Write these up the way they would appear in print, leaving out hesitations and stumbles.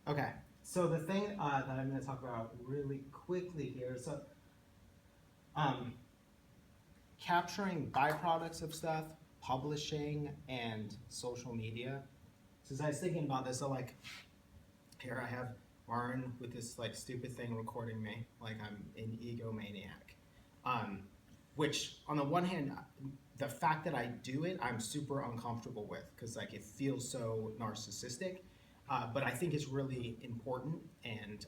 Okay, so the thing that I'm going to talk about really quickly here is um, capturing byproducts of stuff, publishing, and social media. Since I was thinking about this, so like here I have Warren with this like stupid thing recording me, like I'm an egomaniac. Um, which on the one hand, the fact that I do it, I'm super uncomfortable with because like it feels so narcissistic. But I think it's really important and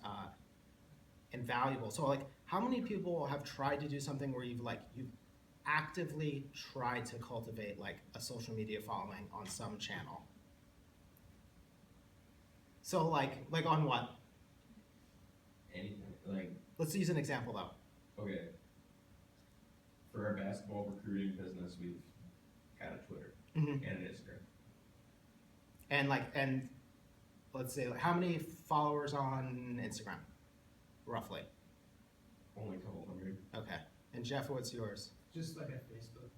valuable. So like, how many people have tried to do something where you've actively tried to cultivate like a social media following on some channel? So like on what? Anything like Let's use an example though. okay, for our basketball recruiting business, we've got a Twitter Mm-hmm. and an Instagram. And let's say like, how many followers on Instagram, roughly? Only a couple hundred. Okay. And Jeff, what's yours? Just like a Facebook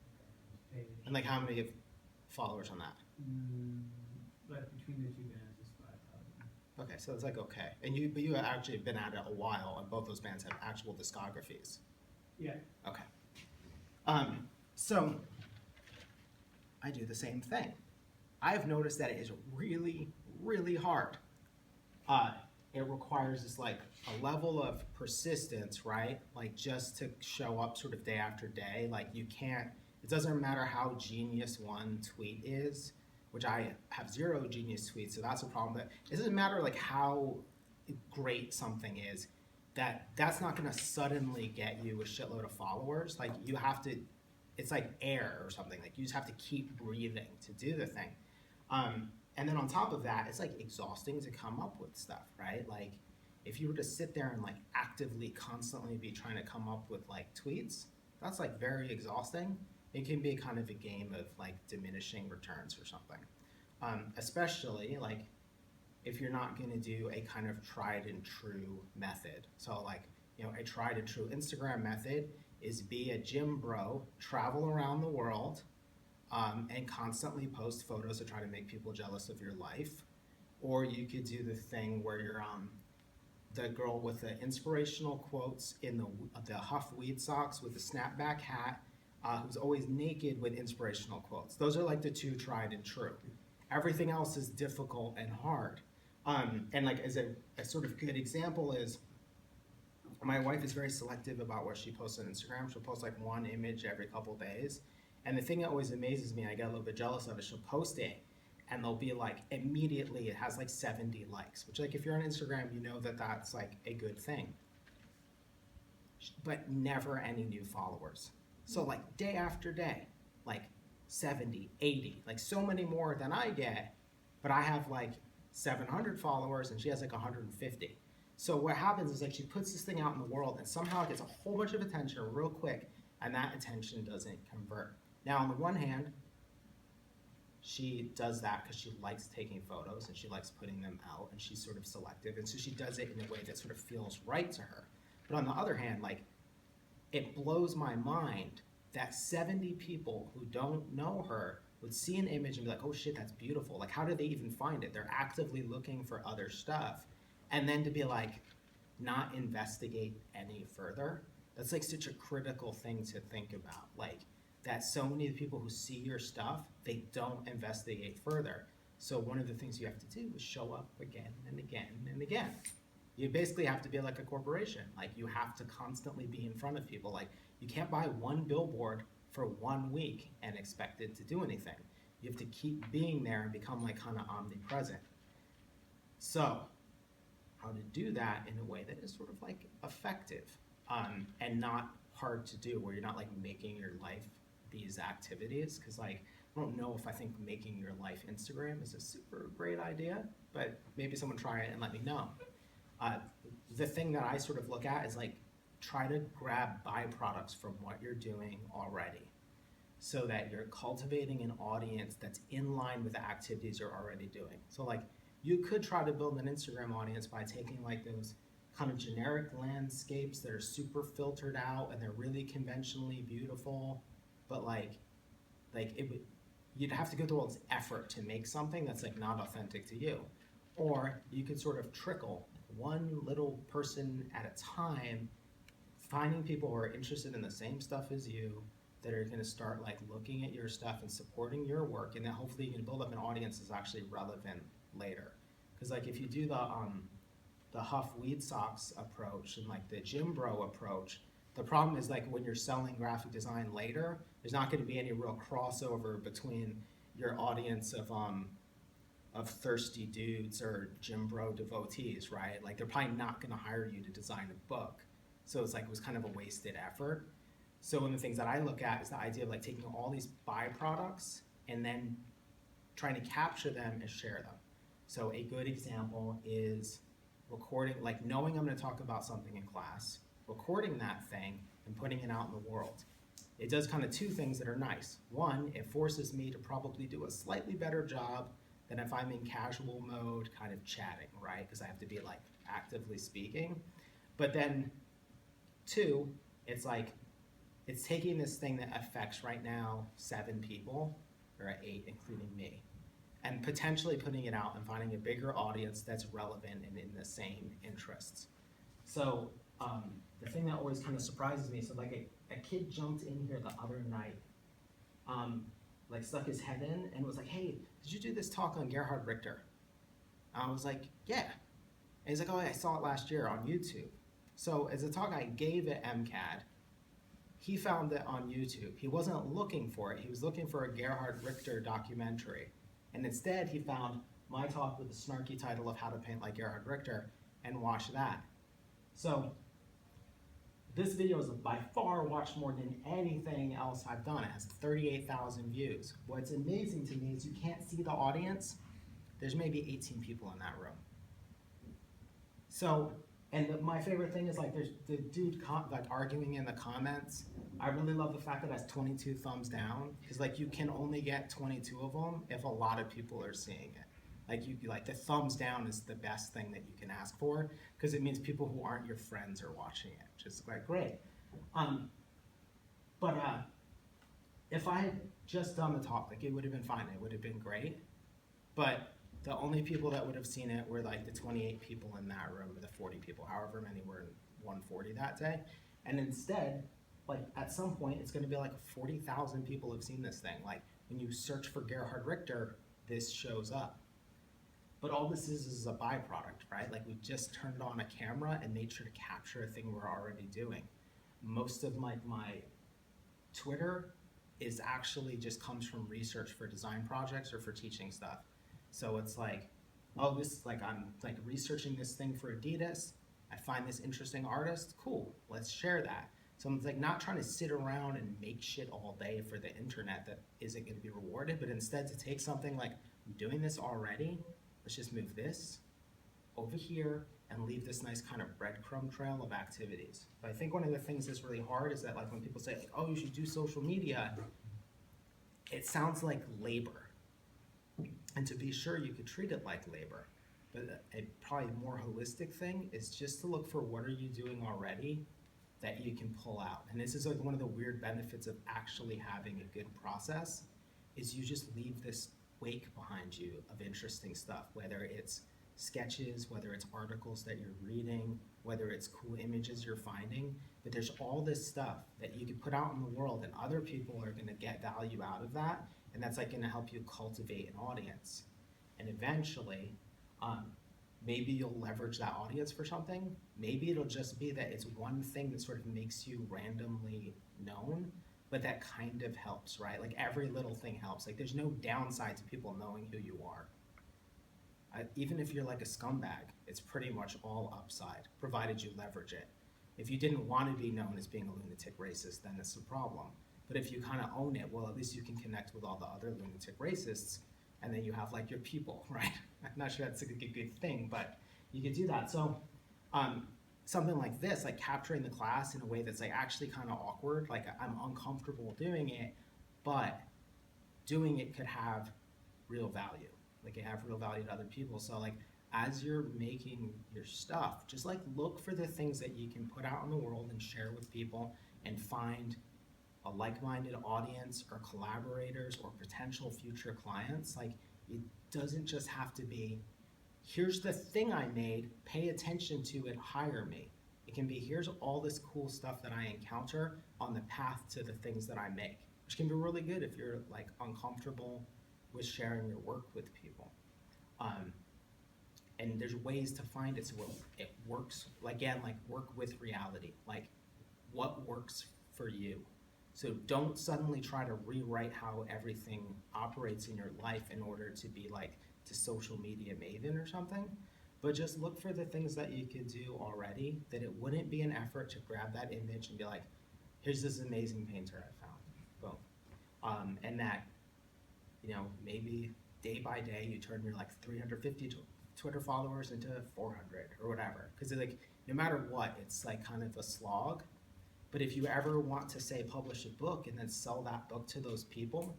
page. And like how many followers on that? Like between the two bands is 5,000. Okay, so it's like okay. And you actually have been at it a while, and both those bands have actual discographies. Yeah. Okay. So I do the same thing. I've noticed that it is really, really hard. It requires this like a level of persistence, right? Like just to show up sort of day after day. Like you can't, it doesn't matter how genius one tweet is, which I have zero genius tweets, so that's a problem. But it doesn't matter like how great something is, that's not gonna suddenly get you a shitload of followers. Like you have to, it's like air or something. Like you just have to keep breathing to do the thing. And then on top of that, it's like exhausting to come up with stuff, right? Like if you were to sit there and like actively constantly be trying to come up with like tweets, that's like very exhausting. It can be kind of a game of like diminishing returns or something. Especially like if you're not going to do a kind of tried and true method. So like, you know, a tried and true Instagram method is be a gym bro, travel around the world, and constantly post photos to try to make people jealous of your life. Or you could do the thing where you're the girl with the inspirational quotes in the Huff weed socks with the snapback hat, who's always naked with inspirational quotes. Those are like the two tried and true. Everything else is difficult and hard. And like as a sort of good example is, my wife is very selective about what she posts on Instagram. She'll post like one image every couple days. And the thing that always amazes me, I get a little bit jealous of, is she'll post it and they'll be like, immediately it has like 70 likes, which like if you're on Instagram, you know that that's like a good thing. But never any new followers. So like day after day, like 70, 80, like so many more than I get, but I have like 700 followers and she has like 150. So what happens is like she puts this thing out in the world and somehow it gets a whole bunch of attention real quick, and that attention doesn't convert. Now on the one hand, she does that because she likes taking photos and she likes putting them out and she's sort of selective, and so she does it in a way that sort of feels right to her. But on the other hand, like it blows my mind that 70 people who don't know her would see an image and be like, oh shit, that's beautiful. Like how did they even find it? They're actively looking for other stuff. And then to be like, not investigate any further, that's like such a critical thing to think about. Like that so many of the people who see your stuff, they don't investigate further. So one of the things you have to do is show up again and again and again. You basically have to be like a corporation. Like you have to constantly be in front of people. Like you can't buy one billboard for 1 week and expect it to do anything. You have to keep being there and become like kind of omnipresent. So how to do that in a way that is sort of like effective, and not hard to do, where you're not like making your life these activities. Because like I don't know if I think making your life Instagram is a super great idea, but maybe someone try it and let me know. The thing that I sort of look at is like try to grab byproducts from what you're doing already, so that you're cultivating an audience that's in line with the activities you're already doing. So like you could try to build an Instagram audience by taking like those kind of generic landscapes that are super filtered out and they're really conventionally beautiful, but like it would, you'd have to go through all this effort to make something that's like not authentic to you. Or you could sort of trickle one little person at a time, finding people who are interested in the same stuff as you, that are gonna start like looking at your stuff and supporting your work, and then hopefully you can build up an audience that's actually relevant later. Cause like if you do the Huff Weed Socks approach and like the Gym Bro approach, the problem is like when you're selling graphic design later, there's not gonna be any real crossover between your audience of thirsty dudes or Gym Bro devotees, right? Like they're probably not gonna hire you to design a book. So it's like, it was kind of a wasted effort. So one of the things that I look at is the idea of like taking all these byproducts and then trying to capture them and share them. So a good example is recording, like knowing I'm gonna talk about something in class, recording that thing and putting it out in the world. It does kind of two things that are nice. One, it forces me to probably do a slightly better job than if I'm in casual mode, kind of chatting, right? Because I have to be like actively speaking. But then two, it's like, it's taking this thing that affects right now 7 people, or 8, including me, and potentially putting it out and finding a bigger audience that's relevant and in the same interests. So the thing that always kind of surprises me, so like a kid jumped in here the other night, like stuck his head in and was like, hey, did you do this talk on Gerhard Richter? I was like, yeah. And he's like, oh, I saw it last year on YouTube. So as a talk I gave at MCAD, he found it on YouTube. He wasn't looking for it. He was looking for a Gerhard Richter documentary. And instead he found my talk with the snarky title of How to Paint Like Gerhard Richter and watched that. So this video is by far watched more than anything else I've done. It has 38,000 views. What's amazing to me is you can't see the audience. There's maybe 18 people in that room. So, and my favorite thing is like there's the dude like arguing in the comments. I really love the fact that it has 22 thumbs down, because like you can only get 22 of them if a lot of people are seeing it. Like the thumbs down is the best thing that you can ask for, because it means people who aren't your friends are watching it. Just like great. If I had just done the talk, like it would have been fine. It would have been great. But the only people that would have seen it were like the 28 people in that room, or the 40 people, however many were in 140 that day. And instead, like at some point, it's going to be like 40,000 people have seen this thing. Like when you search for Gerhard Richter, this shows up. But all this is a byproduct, right? Like we just turned on a camera and made sure to capture a thing we're already doing. Most of my Twitter is actually just comes from research for design projects or for teaching stuff. So it's like, oh, this is like, I'm like researching this thing for Adidas. I find this interesting artist. Cool, let's share that. So I'm like not trying to sit around and make shit all day for the internet that isn't going to be rewarded, but instead to take something like, I'm doing this already. Let's just move this over here and leave this nice kind of breadcrumb trail of activities. But I think one of the things that's really hard is that like when people say like, oh, you should do social media, it sounds like labor. And to be sure, you could treat it like labor. But a probably more holistic thing is just to look for what are you doing already that you can pull out. And this is like one of the weird benefits of actually having a good process is you just leave this wake behind you of interesting stuff, whether it's sketches, whether it's articles that you're reading, whether it's cool images you're finding. But there's all this stuff that you can put out in the world and other people are going to get value out of that, and that's like going to help you cultivate an audience. And eventually maybe you'll leverage that audience for something. Maybe it'll just be that it's one thing that sort of makes you randomly known, but that kind of helps, right? Like every little thing helps. Like there's no downside to people knowing who you are. Even if you're like a scumbag, it's pretty much all upside, provided you leverage it. If you didn't want to be known as being a lunatic racist, then it's a problem. But if you kind of own it, well, at least you can connect with all the other lunatic racists, and then you have like your people, right? I'm not sure that's a good thing, but you could do that. So something like this, like capturing the class in a way that's like actually kind of awkward, like I'm uncomfortable doing it, but doing it could have real value. Like it have real value to other people. So like as you're making your stuff, just like look for the things that you can put out in the world and share with people and find a like-minded audience or collaborators or potential future clients. Like it doesn't just have to be here's the thing I made, pay attention to it, hire me. It can be, here's all this cool stuff that I encounter on the path to the things that I make, which can be really good if you're like uncomfortable with sharing your work with people. And there's ways to find it so it works, again, like work with reality, like what works for you. So don't suddenly try to rewrite how everything operates in your life in order to be like to social media maven or something, but just look for the things that you could do already, that it wouldn't be an effort to grab that image and be like, here's this amazing painter I found, boom. And that, you know, maybe day by day you turn your like 350 Twitter followers into 400 or whatever, because like no matter what, it's like kind of a slog. But if you ever want to say publish a book and then sell that book to those people,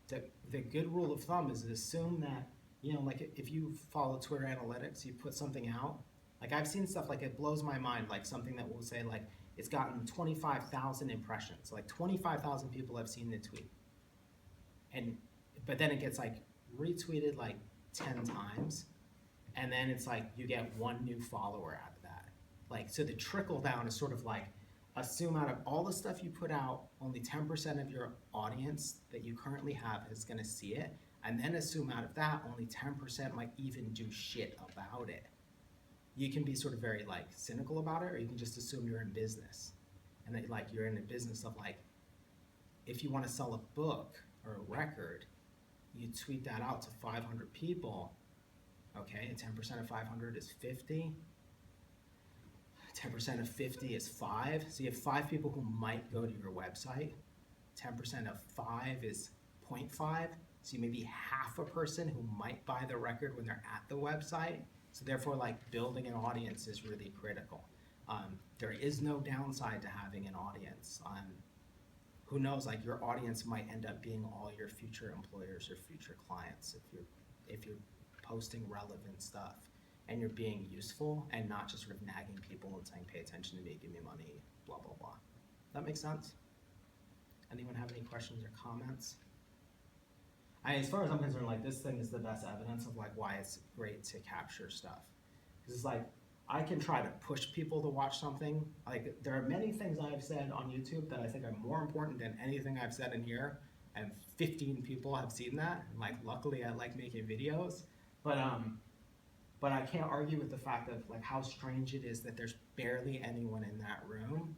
the good rule of thumb is to assume that, you know, like if you follow Twitter analytics, you put something out, like I've seen stuff like it blows my mind, like something that will say like it's gotten 25,000 impressions, like 25,000 people have seen the tweet. But then it gets like retweeted like 10 times. And then it's like you get one new follower out of that. Like, so the trickle down is sort of like, assume out of all the stuff you put out, only 10% of your audience that you currently have is gonna see it. And then assume out of that, only 10% might even do shit about it. You can be sort of very like cynical about it, or you can just assume you're in business. And that like you're in the business of like, if you wanna sell a book or a record, you tweet that out to 500 people. Okay, and 10% of 500 is 50. 10% of 50 is 5. So you have 5 people who might go to your website. 10% of 5 is 0.5. So you maybe half a person who might buy the record when they're at the website. So therefore, like building an audience is really critical. There is no downside to having an audience. Who knows, like your audience might end up being all your future employers or future clients if you're posting relevant stuff and you're being useful and not just sort of nagging people and saying, pay attention to me, give me money, blah, blah, blah. That makes sense? Anyone have any questions or comments? As far as I'm concerned, like this thing is the best evidence of like why it's great to capture stuff. Because it's like, I can try to push people to watch something. Like there are many things I've said on YouTube that I think are more important than anything I've said in here. And 15 people have seen that. And like, luckily I like making videos. But I can't argue with the fact of like how strange it is that there's barely anyone in that room,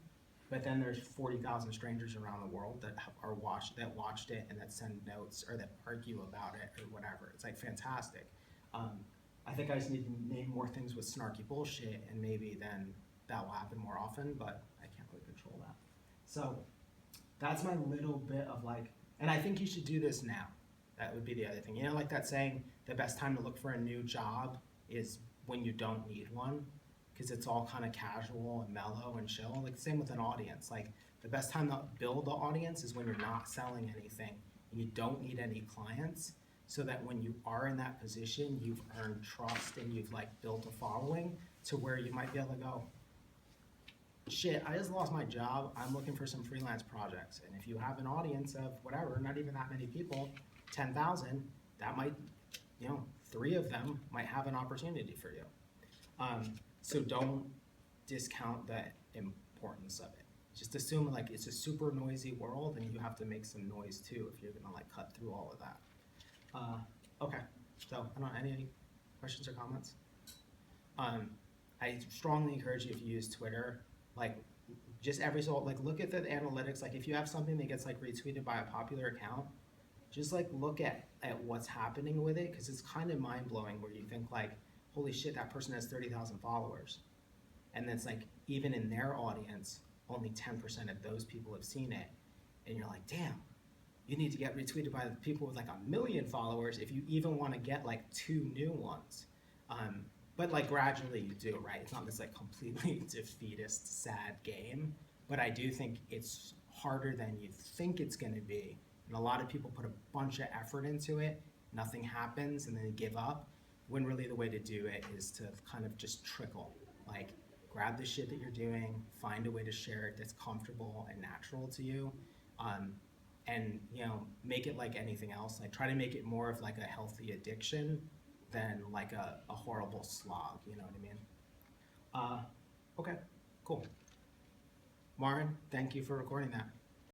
but then there's 40,000 strangers around the world that watched it and that send notes or that argue about it or whatever. It's like fantastic. I think I just need to name more things with snarky bullshit, and maybe then that will happen more often, but I can't really control that. So that's my little bit of like, and I think you should do this now. That would be the other thing. You know, like that saying, the best time to look for a new job is when you don't need one, because it's all kind of casual and mellow and chill. Like same with an audience. Like the best time to build the audience is when you're not selling anything and you don't need any clients, so that when you are in that position, you've earned trust and you've like built a following to where you might be able to go, shit, I just lost my job. I'm looking for some freelance projects. And if you have an audience of whatever, not even that many people, 10,000, that might, you know, 3 of them might have an opportunity for you. So don't discount the importance of it. Just assume like it's a super noisy world and you have to make some noise too if you're gonna like cut through all of that. Okay, so I don't know, any questions or comments? I strongly encourage you, if you use Twitter, like just every so like look at the analytics. Like if you have something that gets like retweeted by a popular account, just like look at what's happening with it, because it's kind of mind blowing where you think like, holy shit, that person has 30,000 followers, and then it's like even in their audience, only 10% of those people have seen it, and you're like, damn, you need to get retweeted by the people with like 1 million followers if you even want to get like 2 new ones. But like gradually you do, right? It's not this like completely defeatist, sad game, but I do think it's harder than you think it's gonna be. And a lot of people put a bunch of effort into it, nothing happens, and then they give up, when really the way to do it is to kind of just trickle. Like grab the shit that you're doing, find a way to share it that's comfortable and natural to you, and you know, make it like anything else. Like try to make it more of like a healthy addiction than like a horrible slog, you know what I mean? Okay, cool. Marin, thank you for recording that.